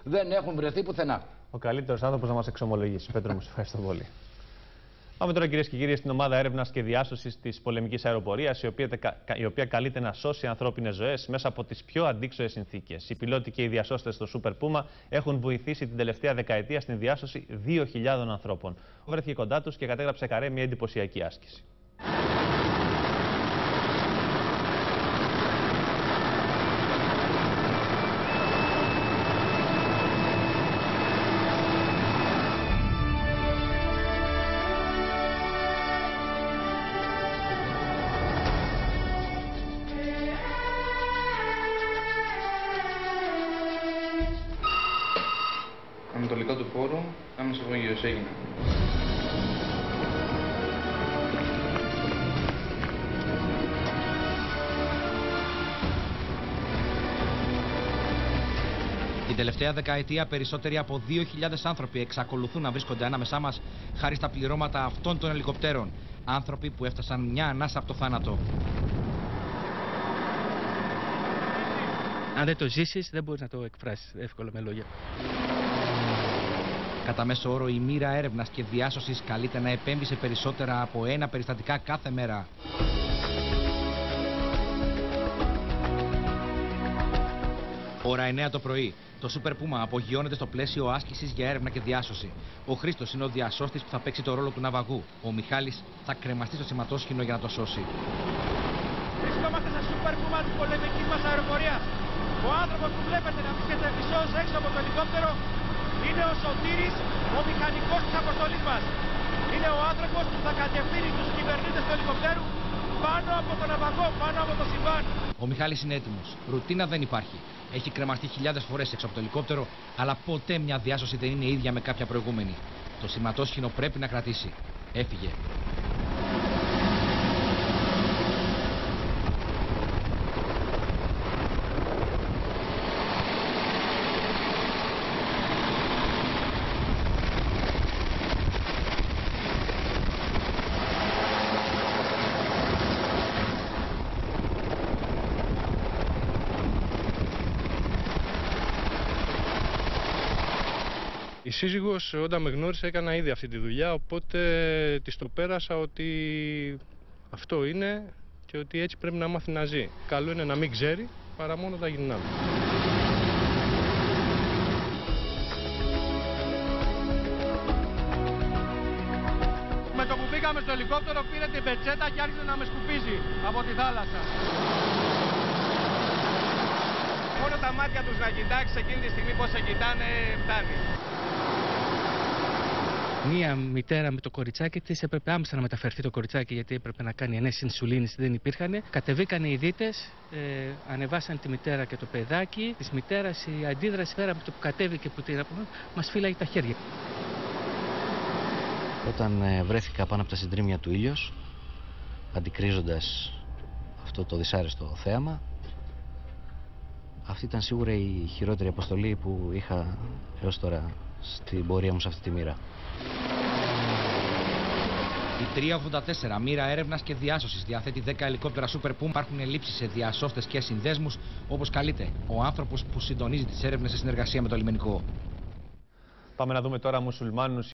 δεν έχουν βρεθεί πουθενά. Ο καλύτερος άνθρωπος να μας εξομολογήσει. Πέτρο μου, σε ευχαριστώ πολύ. Πάμε τώρα, κυρίες και κύριοι, στην ομάδα έρευνας και διάσωσης της πολεμικής αεροπορίας, η οποία καλείται να σώσει ανθρώπινες ζωές μέσα από τις πιο αντίξωες συνθήκες. Οι πιλότοι και οι διασώστες στο Super Puma έχουν βοηθήσει την τελευταία δεκαετία στην διάσωση 2.000 ανθρώπων. Βρέθηκε κοντά τους και κατέγραψε καρέ μια εντυπωσιακή άσκηση. Ανατολικά του πόρου, άμεσα από τον γύρος έγινε. Την τελευταία δεκαετία περισσότεροι από 2.000 άνθρωποι εξακολουθούν να βρίσκονται ανάμεσά μας χάρη στα πληρώματα αυτών των ελικοπτέρων. Άνθρωποι που έφτασαν μια ανάσα από το θάνατο. Αν δεν το ζήσεις, δεν μπορείς να το εκφράσεις εύκολα με λόγια. Κατά μέσο όρο, η μοίρα έρευνας και διάσωσης καλείται να επέμβει σε περισσότερα από ένα περιστατικά κάθε μέρα. Ώρα 9 το πρωί. Το Super Puma απογειώνεται στο πλαίσιο άσκησης για έρευνα και διάσωση. Ο Χρήστος είναι ο διασώστης που θα παίξει το ρόλο του ναυαγού. Ο Μιχάλης θα κρεμαστεί στο σηματόσχηνο για να το σώσει. Βρισκόμαστε σε Super Puma της πολεμικής μας αεροπορίας. Ο άνθρωπος που βλέπετε να βρίσκεται μισός έξω από το ελικόπτερο είναι ο Σωτήρης, ο μηχανικός της αποστολής μας. Είναι ο άνθρωπος που θα κατευθύνει τους κυβερνήτες του ελικοπτέρου πάνω από τον ναυαγό, πάνω από το συμβάν. Ο Μιχάλης είναι έτοιμος. Ρουτίνα δεν υπάρχει. Έχει κρεμαστεί χιλιάδες φορές έξω από το ελικόπτερο, αλλά ποτέ μια διάσωση δεν είναι ίδια με κάποια προηγούμενη. Το σηματόσχηνο πρέπει να κρατήσει. Έφυγε. Η σύζυγος όταν με γνώρισε έκανα ήδη αυτή τη δουλειά, οπότε της το πέρασα ότι αυτό είναι και ότι έτσι πρέπει να μάθει να ζει. Καλό είναι να μην ξέρει παρά μόνο τα γυρνάμε. Με το που πήγαμε στο ελικόπτερο πήρε την πετσέτα και άρχισε να με σκουπίζει από τη θάλασσα. Μόνο τα μάτια τους να κοιτάξει εκείνη τη στιγμή πώς σε κοιτάνε φτάνει. Μία μητέρα με το κοριτσάκι της έπρεπε άμεσα να μεταφερθεί το κοριτσάκι γιατί έπρεπε να κάνει ενέσεις ινσουλίνης, δεν υπήρχαν. Κατεβήκανε οι δίτες, ανεβάσαν τη μητέρα και το παιδάκι. Της μητέρας η αντίδραση πέρα από το που κατέβηκε που την μας φύλαγε τα χέρια. Όταν βρέθηκα πάνω από τα συντρίμμια του ήλιος, αντικρίζοντας αυτό το δυσάρεστο θέαμα, αυτή ήταν σίγουρα η χειρότερη αποστολή που είχα έως τώρα στην πορεία μου σε αυτή τη μοίρα. Η 384 μοίρα έρευνας και διάσωσης διαθέτει 10 ελικόπτερα Super Puma. Υπάρχουν ελλείψεις σε διασώστες και συνδέσμους, όπως καλείται ο άνθρωπος που συντονίζει τις έρευνες σε συνεργασία με το λιμενικό. Πάμε να δούμε τώρα μουσουλμάνους